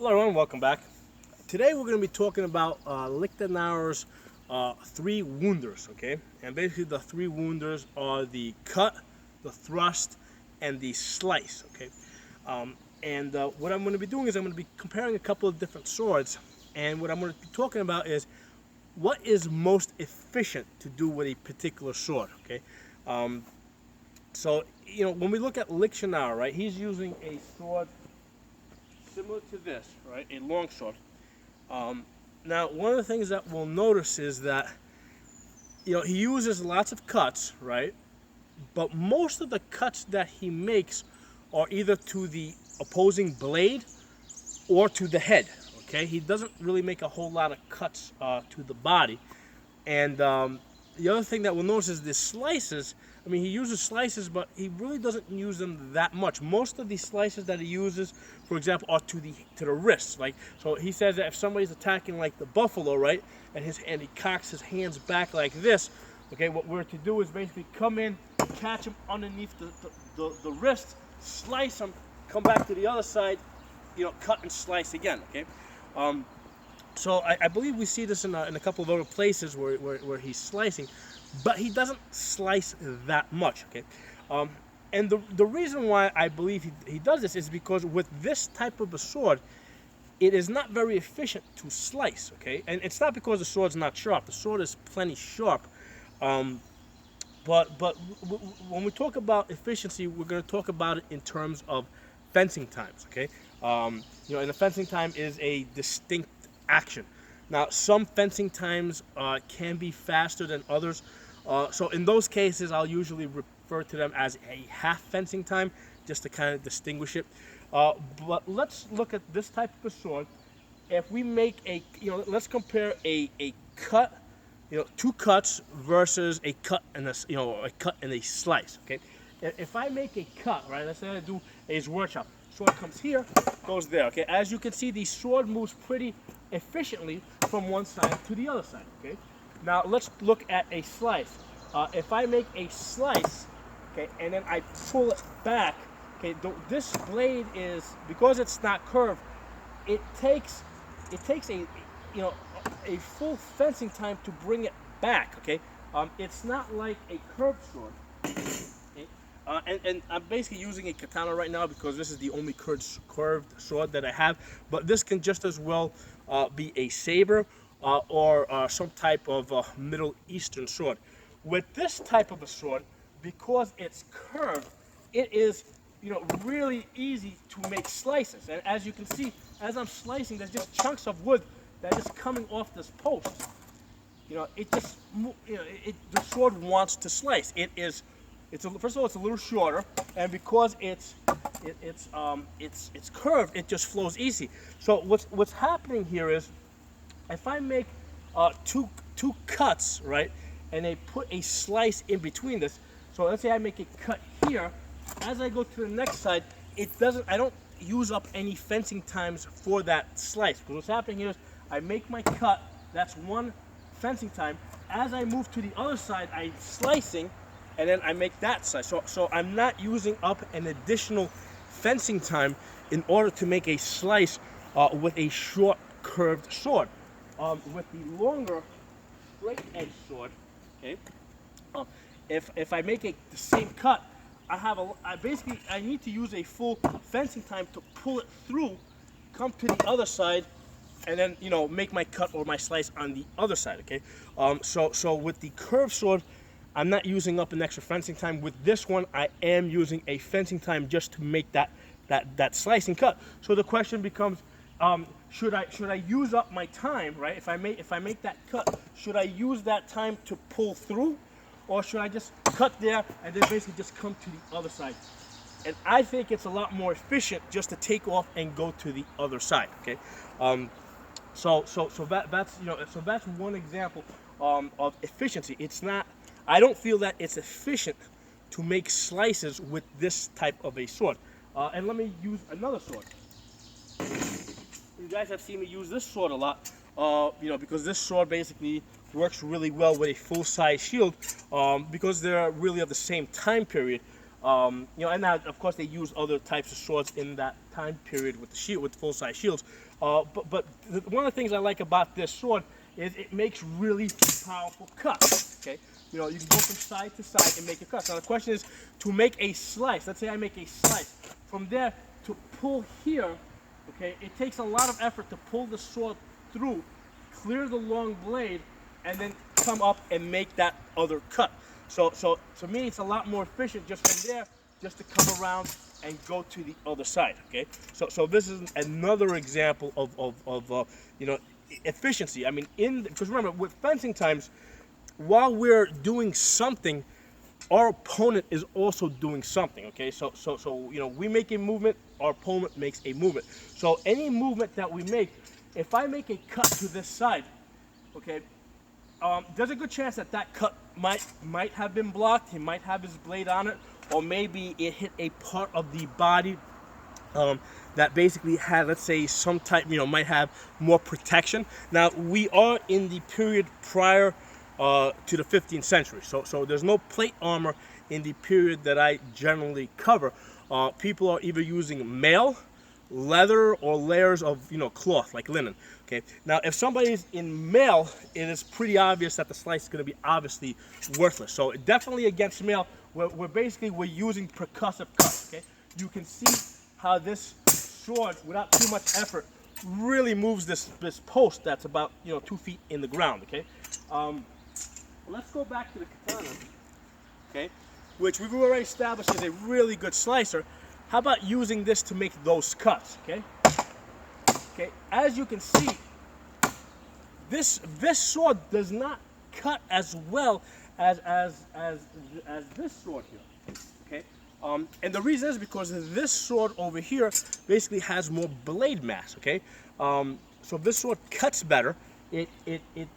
Hello everyone, welcome back. Today we're going to be talking about Lichtenauer's three wounders, okay? And basically the three wounders are the cut, the thrust, and the slice, okay? What I'm going to be doing is I'm going to be comparing a couple of different swords, and what I'm going to be talking about is what is most efficient to do with a particular sword, okay? When we look at Lichtenauer, right, he's using a sword similar to this, right, a long sword. Now, one of the things that we'll notice is that, he uses lots of cuts, right, but most of the cuts that he makes are either to the opposing blade or to the head, okay? He doesn't really make a whole lot of cuts to the body. And the other thing that we'll notice is the slices. I mean, he uses slices, but he really doesn't use them that much. Most of the slices that he uses, for example, are to the wrists. Like, so he says that if somebody's attacking like the buffalo, right, and he cocks his hands back like this, okay, what we're to do is basically come in, catch him underneath the wrist, slice him, come back to the other side, cut and slice again, okay? So I believe we see this in a couple of other places where he's slicing, but he doesn't slice that much, okay? And the reason why I believe he does this is because with this type of a sword, it is not very efficient to slice, okay? And it's not because the sword's not sharp. The sword is plenty sharp. But when we talk about efficiency, we're going to talk about it in terms of fencing times, okay? And the fencing time is a distinct action. Now, some fencing times can be faster than others. So in those cases, I'll usually refer to them as a half fencing time, just to kind of distinguish it. But let's look at this type of a sword. If we make let's compare a cut, two cuts versus a cut and a cut and a slice. Okay, if I make a cut, right? Let's say I do a sword chop. Sword comes here, goes there. Okay, as you can see, the sword moves pretty efficiently from one side to the other side. Okay, now let's look at a slice. If I make a slice, okay, and then I pull it back, okay, this blade is, because it's not curved, it takes a full fencing time to bring it back. Okay, it's not like a curved sword. And I'm basically using a katana right now because this is the only curved sword that I have. But this can just as well be a saber or some type of Middle Eastern sword. With this type of a sword, because it's curved, it is really easy to make slices. And as you can see, as I'm slicing, there's just chunks of wood that is coming off this post. The sword wants to slice. First of all, it's a little shorter, and because it's curved, it just flows easy. So what's happening here is, if I make two cuts, right, and I put a slice in between this. So let's say I make a cut here. As I go to the next side, I don't use up any fencing times for that slice. Because what's happening here is I make my cut. That's one fencing time. As I move to the other side, I'm slicing. And then I make that size. So I'm not using up an additional fencing time in order to make a slice with a short curved sword. With the longer straight edge sword, okay, if I make the same cut, I need to use a full fencing time to pull it through, come to the other side, and then make my cut or my slice on the other side. Okay, so with the curved sword, I'm not using up an extra fencing time. With this one, I am using a fencing time just to make that slicing cut. So the question becomes, should I use up my time, right? If I make that cut, should I use that time to pull through, or should I just cut there and then basically just come to the other side? And I think it's a lot more efficient just to take off and go to the other side. Okay, so that's one example of efficiency. I don't feel that it's efficient to make slices with this type of a sword. And let me use another sword. You guys have seen me use this sword a lot, because this sword basically works really well with a full-size shield, because they're really of the same time period. And now, of course, they use other types of swords in that time period with the shield, with full-size shields. One of the things I like about this sword is it makes really powerful cuts. Okay, you know, you can go from side to side and make a cut. Now the question is to make a slice. Let's say I make a slice. From there to pull here, okay, it takes a lot of effort to pull the sword through, clear the long blade, and then come up and make that other cut. So to me, it's a lot more efficient just from there, just to come around and go to the other side. Okay, so this is another example of you know, efficiency. I mean, because remember, with fencing times, while we're doing something, our opponent is also doing something. Okay, so you know, we make a movement, our opponent makes a movement. So any movement that we make, if I make a cut to this side, okay, there's a good chance that that cut might have been blocked. He might have his blade on it, or maybe it hit a part of the body that basically had, let's say, some type, you know, might have more protection. Now we are in the period prior to the 15th century, so there's no plate armor in the period that I generally cover. People are either using mail, leather, or layers of, you know, cloth like linen. Okay, now if somebody's in mail, it is pretty obvious that the slice is going to be obviously worthless. So definitely against mail, we're basically using percussive cuts. Okay, you can see how this sword, without too much effort, really moves this post that's about, you know, 2 feet in the ground. Okay, let's go back to the katana. Okay, which we've already established is a really good slicer. How about using this to make those cuts? Okay. Okay. As you can see, this sword does not cut as well as this sword here. Okay. And the reason is because this sword over here basically has more blade mass. Okay. So this sword cuts better. It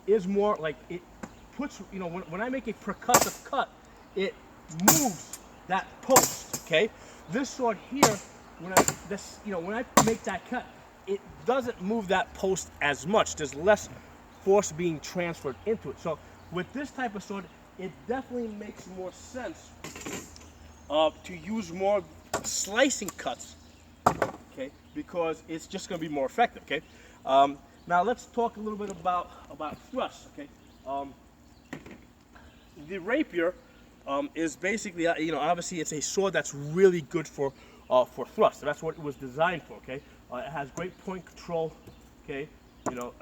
is more like, it puts, you know, when I make a percussive cut, it moves that post. Okay. This sword here, when I make that cut, it doesn't move that post as much. There's less force being transferred into it. So with this type of sword, it definitely makes more sense to use more slicing cuts. Okay, because it's just going to be more effective. Okay. Now let's talk a little bit about thrust. Okay. The rapier is basically, you know, obviously it's a sword that's really good for thrust. So that's what it was designed for. Okay, it has great point control. Okay, you know,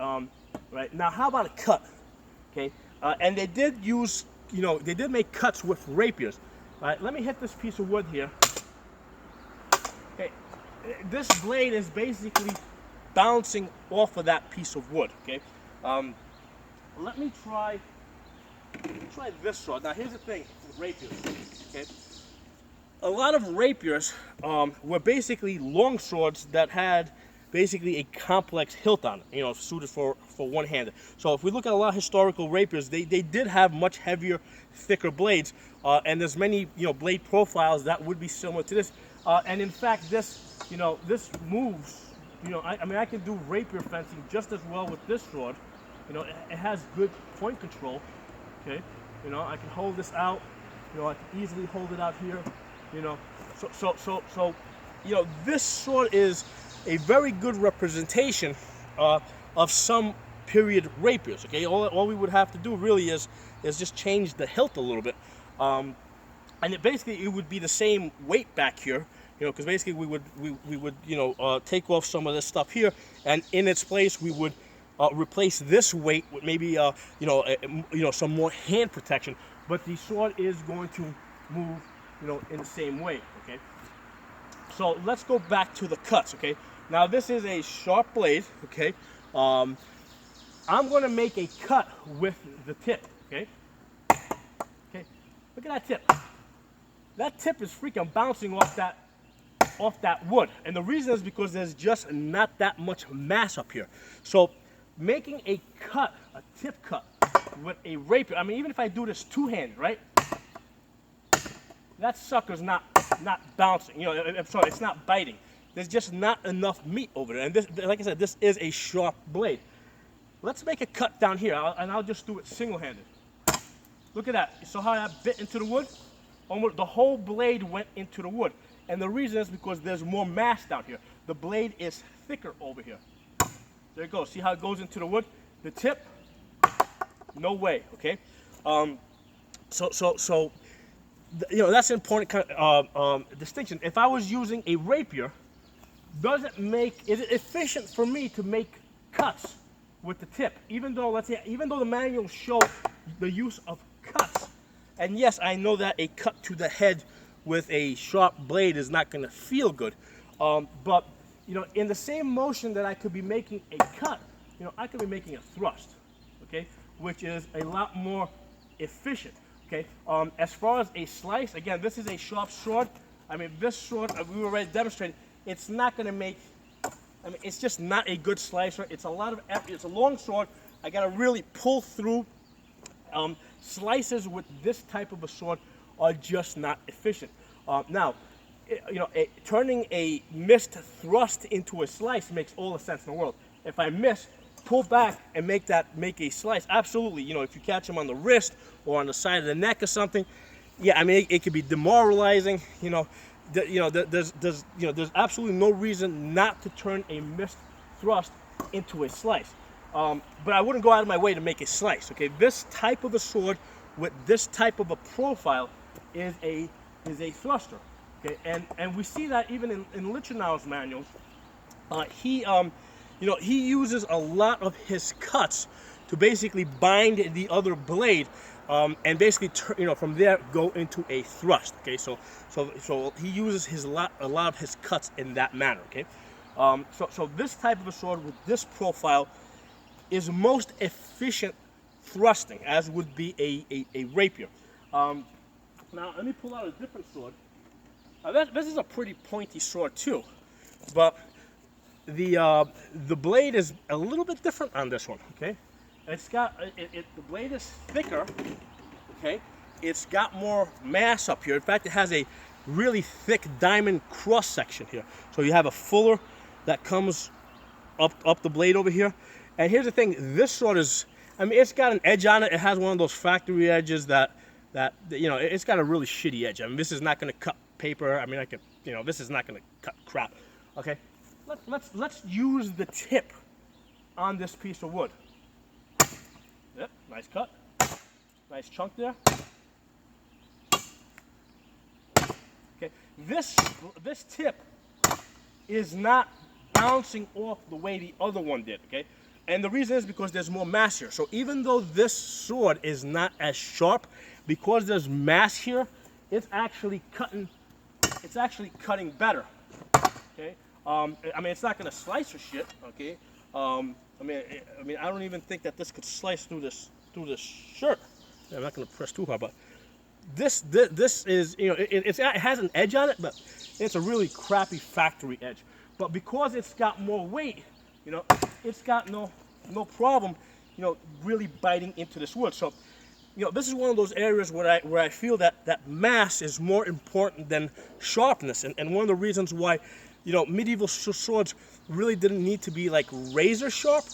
right now, how about a cut? Okay, and they did use, you know, they did make cuts with rapiers. All right, let me hit this piece of wood here. Okay, this blade is basically bouncing off of that piece of wood. Okay, let me try this sword. Now here's the thing with rapiers. Okay, a lot of rapiers were basically long swords that had basically a complex hilt on it, you know, suited for one-handed. So if we look at a lot of historical rapiers, they did have much heavier, thicker blades, and there's many, you know, blade profiles that would be similar to this. And in fact, this, you know, this moves. You know, I mean, I can do rapier fencing just as well with this sword. You know, it has good point control. Okay, you know, I can hold this out. You know, I can easily hold it out here. You know, so you know, this sword is a very good representation of some period rapiers. Okay, all we would have to do really is just change the hilt a little bit, and it would be the same weight back here. You know, because basically we would you know, take off some of this stuff here, and in its place we would replace this weight with maybe you know, some more hand protection. But the sword is going to move, you know, in the same way. Okay. So let's go back to the cuts. Okay. Now this is a sharp blade. Okay. I'm going to make a cut with the tip. Okay. Okay. Look at that tip. That tip is freaking bouncing off that wood, and the reason is because there's just not that much mass up here. So making a cut, a tip cut with a rapier, I mean, even if I do this two-handed, right, that sucker's not bouncing, you know, I'm sorry, it's not biting. There's just not enough meat over there, and this, like I said, this is a sharp blade. Let's make a cut down here, and I'll just do it single-handed. Look at that. You saw how that bit into the wood? Almost the whole blade went into the wood. And the reason is because there's more mass down here. The blade is thicker over here. There it goes. See how it goes into the wood? The tip, no way, okay? That's an important kind of, distinction. If I was using a rapier, is it efficient for me to make cuts with the tip? Even though the manual shows the use of cuts, and yes, I know that a cut to the head with a sharp blade is not going to feel good, but in the same motion that I could be making a cut, I could be making a thrust, okay, which is a lot more efficient. Okay. As far as a slice, again, this is a sharp sword. I mean, this sword, we already demonstrated, it's not going to make, it's just not a good slicer. It's a lot of effort. It's a long sword. I got to really pull through. Slices with this type of a sword are just not efficient. Now, turning a missed thrust into a slice makes all the sense in the world. If I miss, pull back and make a slice. Absolutely. If you catch them on the wrist or on the side of the neck or something, yeah, I mean, it could be demoralizing. There's absolutely no reason not to turn a missed thrust into a slice. But I wouldn't go out of my way to make a slice. Okay, this type of a sword with this type of a profile is a thruster. Okay, and we see that even in Lichtenauer's manuals. He uses a lot of his cuts to basically bind the other blade, and basically, from there go into a thrust. Okay, so he uses a lot of his cuts in that manner. Okay, so this type of a sword with this profile is most efficient thrusting, as would be a rapier. Now let me pull out a different sword. This is a pretty pointy sword too, but the blade is a little bit different on this one. Okay, the blade is thicker. Okay, it's got more mass up here. In fact, it has a really thick diamond cross section here. So you have a fuller that comes up the blade over here. And here's the thing: this sword is, it's got an edge on it. It has one of those factory edges that it's got a really shitty edge. This is not going to cut paper. This is not going to cut crap. Okay. Let's use the tip on this piece of wood. Yep, nice cut. Nice chunk there. Okay, this tip is not bouncing off the way the other one did, okay? And the reason is because there's more mass here. So even though this sword is not as sharp, because there's mass here, it's actually cutting better. Okay? It's not gonna slice or shit, okay? I don't even think that this could slice through this shirt. I'm not gonna press too hard, but this is, it has an edge on it, but it's a really crappy factory edge. But because it's got more weight, it's got no problem, really biting into this wood. So, this is one of those areas where I feel that mass is more important than sharpness, and one of the reasons why, medieval swords really didn't need to be like razor sharp,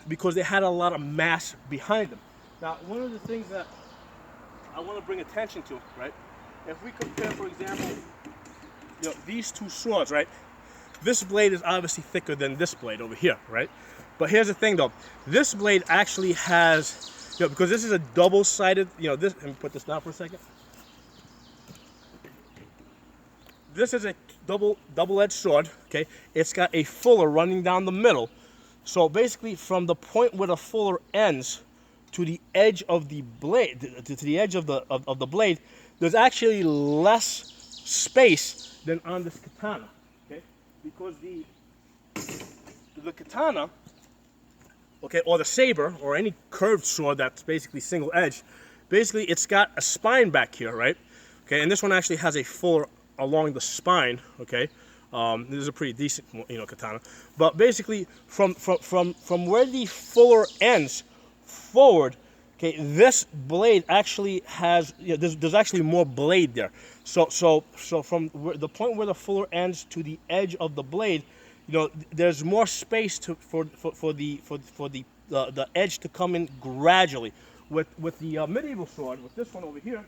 because they had a lot of mass behind them. Now, one of the things that I want to bring attention to, right? If we compare, for example, these two swords, right? This blade is obviously thicker than this blade over here, right? But here's the thing, though. This blade actually has, because this is a double-sided, let me put this down for a second. This is a double-edged sword, okay? It's got a fuller running down the middle. So basically, from the point where the fuller ends to the edge of the blade, to the edge of the blade, there's actually less space than on this katana, okay? Because the katana, okay, or the saber, or any curved sword that's basically single edge, basically it's got a spine back here, right? Okay, and this one actually has a fuller along the spine, okay? This is a pretty decent, katana. But basically, from where the fuller ends forward, okay, this blade actually has, there's actually more blade there. So from the point where the fuller ends to the edge of the blade, there's more space for the edge to come in gradually. With the medieval sword, with this one over here,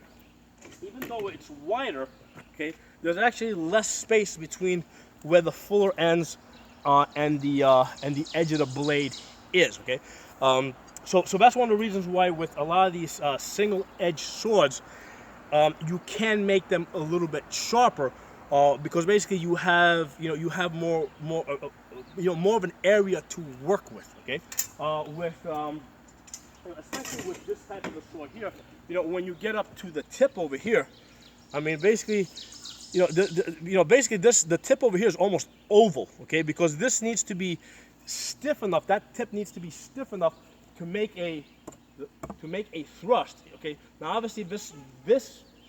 even though it's wider, okay, there's actually less space between where the fuller ends and the edge of the blade is. Okay, so that's one of the reasons why with a lot of these single-edged swords, you can make them a little bit sharper, because basically you have more more of an area to work with. Okay, especially with this type of a sword here, when you get up to the tip over here, I mean basically, basically the tip over here is almost oval. Okay, because this needs to be stiff enough. That tip needs to be stiff enough to make a thrust. Okay, now obviously this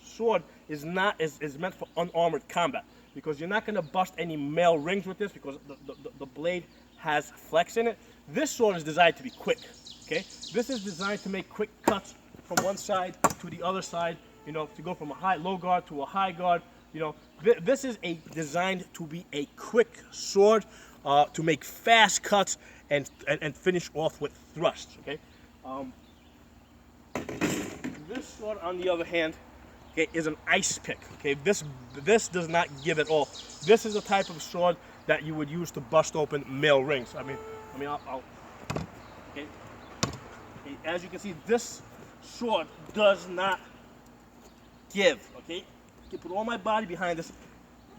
sword is meant for unarmored combat, because you're not going to bust any male rings with this, because the blade has flex in it. This sword is designed to be quick. Okay, this is designed to make quick cuts from one side to the other side. To go from a low guard to a high guard. This is designed to be a quick sword, to make fast cuts and finish off with thrusts. Okay. This sword, on the other hand, okay, is an ice pick. Okay, this does not give at all. This is the type of sword that you would use to bust open male rings. I'll okay. As you can see, this sword does not give. Okay, you can put all my body behind this.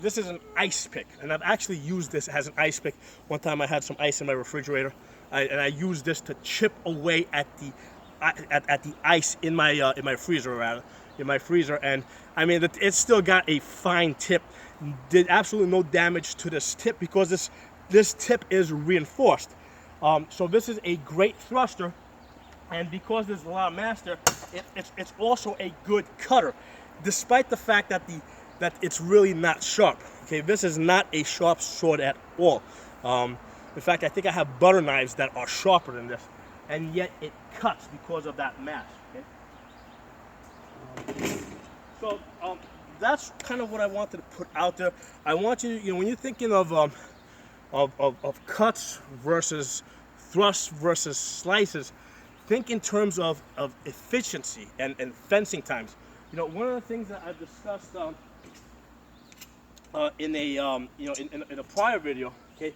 This is an ice pick, and I've actually used this as an ice pick. One time I had some ice in my refrigerator, and I used this to chip away at the ice in my freezer, and I mean it's still got a fine tip. Did absolutely no damage to this tip, because this tip is reinforced. So this is a great thruster, and because there's a lot of mass there, it's also a good cutter, despite the fact that it's really not sharp. Okay, this is not a sharp sword at all. In fact, I think I have butter knives that are sharper than this, and yet it cuts because of that mass. Okay. So that's kind of what I wanted to put out there. I want you, when you're thinking of cuts versus thrusts versus slices, think in terms of efficiency and fencing times. One of the things that I've discussed in a prior video, okay,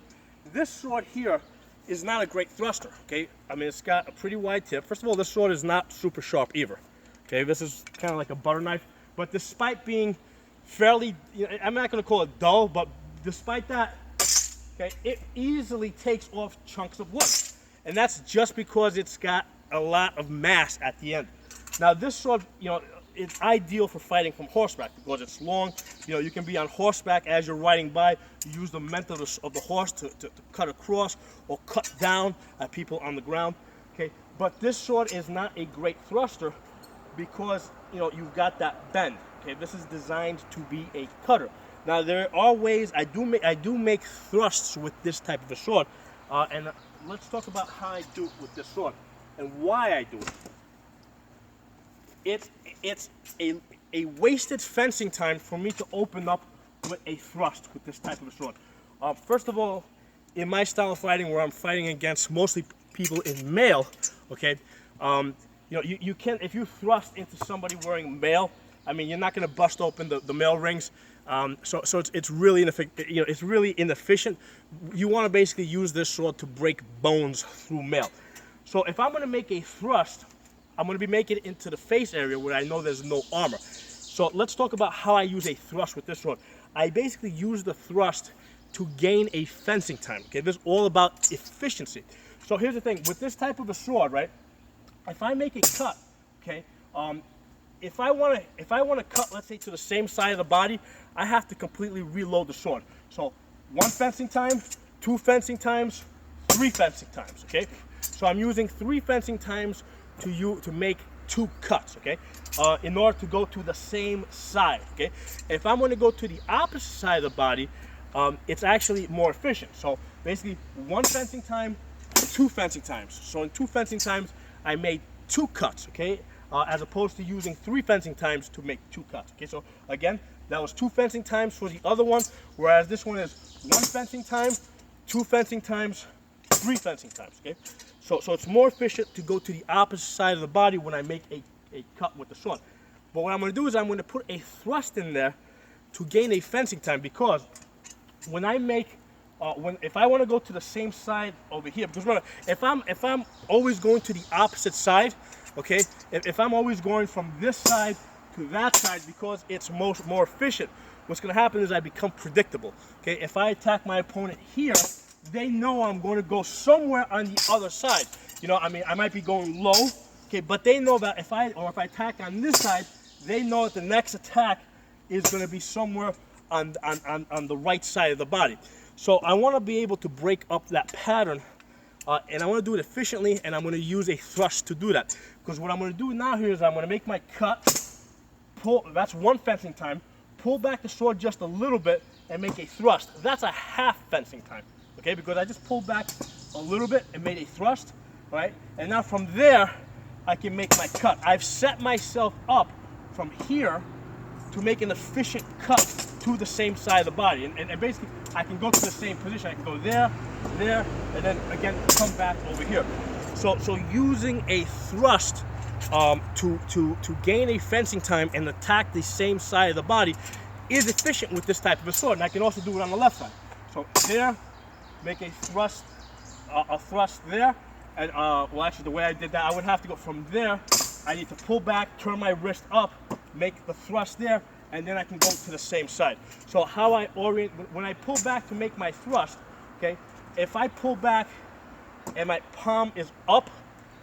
this sword here is not a great thruster. Okay, I mean it's got a pretty wide tip. First of all, this sword is not super sharp either. Okay, this is kind of like a butter knife, but despite being fairly, I'm not going to call it dull, but despite that, okay, it easily takes off chunks of wood, and that's just because it's got a lot of mass at the end. Now this sword, it's ideal for fighting from horseback because it's long. You can be on horseback as you're riding by. You use the mental of the horse to cut across or cut down at people on the ground. Okay, but this sword is not a great thruster because you've got that bend. Okay, this is designed to be a cutter. Now there are ways I do make thrusts with this type of a sword, and let's talk about how I do it with this sword and why I do it. It's a wasted fencing time for me to open up with a thrust with this type of a sword. First of all, in my style of fighting, where I'm fighting against mostly people in mail, okay, you can, if you thrust into somebody wearing mail, I mean you're not going to bust open the mail rings. So it's really it's really inefficient. You want to basically use this sword to break bones through mail. So if I'm going to make a thrust, I'm going to be making it into the face area where I know there's no armor. So let's talk about how I use a thrust with this sword. I basically use the thrust to gain a fencing time. Okay, this is all about efficiency. So here's the thing, with this type of a sword, right? If I make a cut, okay, if I want to cut, let's say to the same side of the body, I have to completely reload the sword. So 1 fencing time, 2 fencing times, 3 fencing times. Okay, so I'm using 3 fencing times to make 2 cuts. Okay, in order to go to the same side. Okay, if I'm going to go to the opposite side of the body, it's actually more efficient. So basically 1 fencing time, 2 fencing times. So in 2 fencing times, I made 2 cuts. Okay, as opposed to using 3 fencing times to make 2 cuts. Okay, so again, that was 2 fencing times for the other one, whereas this one is 1 fencing time, 2 fencing times, 3 fencing times. Okay, so it's more efficient to go to the opposite side of the body when I make a cut with the sword. But what I'm going to do is I'm going to put a thrust in there to gain a fencing time, because when I make if I want to go to the same side over here, because remember, if I'm always going to the opposite side, okay, if I'm always going from this side to that side because it's more efficient, what's going to happen is I become predictable. Okay, if I attack my opponent here, they know I'm going to go somewhere on the other side. You know, I mean, I might be going low, okay, but they know that if I attack on this side, they know that the next attack is going to be somewhere on the right side of the body. So I want to be able to break up that pattern, and I want to do it efficiently, and I'm going to use a thrust to do that. Because what I'm going to do now here is I'm going to make my cut, pull, that's one fencing time, pull back the sword just a little bit, and make a thrust. That's a half fencing time, okay, because I just pulled back a little bit and made a thrust, right? And now from there, I can make my cut. I've set myself up from here to make an efficient cut to the same side of the body. And basically, I can go to the same position. I can go there, there, and then again, come back over here. So using a thrust to gain a fencing time and attack the same side of the body is efficient with this type of a sword. And I can also do it on the left side. So there, make a thrust there. And well, actually, the way I did that, I would have to go from there. I need to pull back, turn my wrist up, make the thrust there, and then I can go to the same side. So how I orient, when I pull back to make my thrust, okay, if I pull back and my palm is up,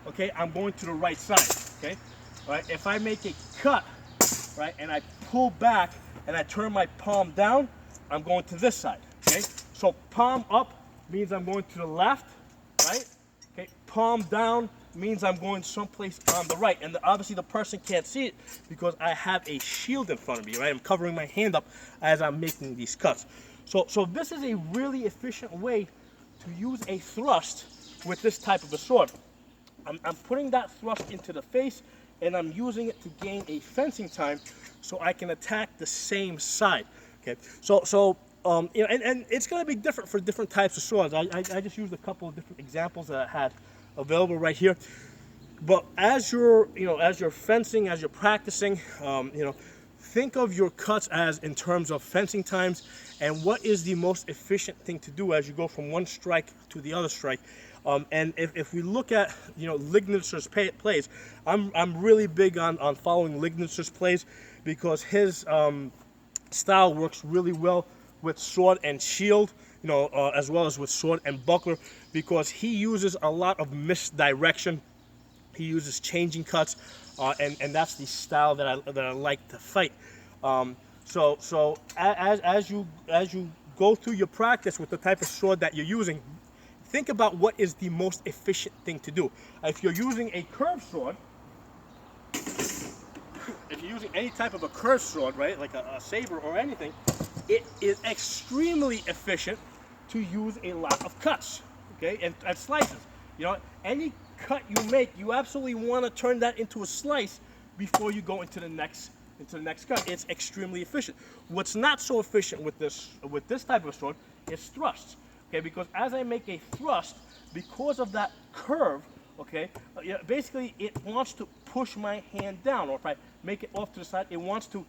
okay, I'm going to the right side, okay? All right, if I make a cut, right, and I pull back and I turn my palm down, I'm going to this side, okay? So palm up means I'm going to the left, right? Okay, palm down means I'm going someplace on the right, and obviously the person can't see it because I have a shield in front of me, right? I'm covering my hand up as I'm making these cuts. So this is a really efficient way to use a thrust with this type of a sword. I'm putting that thrust into the face, and I'm using it to gain a fencing time so I can attack the same side. Okay, so you know, and it's going to be different for different types of swords. I just used a couple of different examples that I had available right here. But as you're fencing, as you're practicing, you know, think of your cuts as in terms of fencing times and what is the most efficient thing to do as you go from one strike to the other strike. And if we look at, you know, Lichtenauer's plays, I'm really big on following Lichtenauer's plays because his style works really well with sword and shield, you know, as well as with sword and buckler, because he uses a lot of misdirection. He uses changing cuts, and that's the style that I like to fight. So as you go through your practice with the type of sword that you're using, think about what is the most efficient thing to do. If you're using a curved sword, if you're using any type of a curved sword, right, like a saber or anything, it is extremely efficient to use a lot of cuts, okay, and slices. You know, any cut you make, you absolutely want to turn that into a slice before you go into the next cut. It's extremely efficient. What's not so efficient with this type of sword is thrusts, okay, because as I make a thrust, because of that curve, okay, basically it wants to push my hand down, or if I make it off to the side, it wants to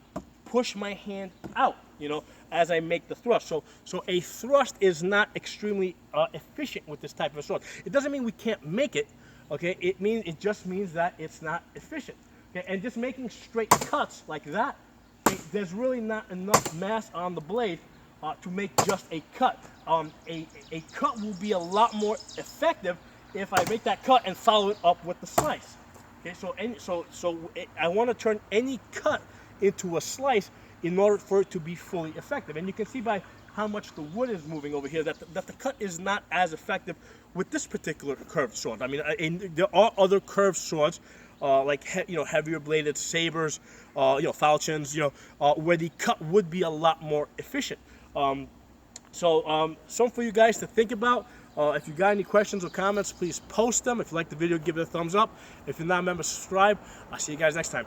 push my hand out, you know, as I make the thrust. So a thrust is not extremely efficient with this type of a sword. It doesn't mean we can't make it, okay? It just means that it's not efficient. Okay? And just making straight cuts like that, okay, there's really not enough mass on the blade to make just a cut. A cut will be a lot more effective if I make that cut and follow it up with the slice. Okay, I want to turn any cut into a slice in order for it to be fully effective. And you can see by how much the wood is moving over here that the cut is not as effective with this particular curved sword. I mean, there are other curved swords like heavier bladed sabers, falchions, where the cut would be a lot more efficient. Something for you guys to think about. If you got any questions or comments, please post them. If you like the video, give it a thumbs up. If you're not a member, subscribe. I'll see you guys next time.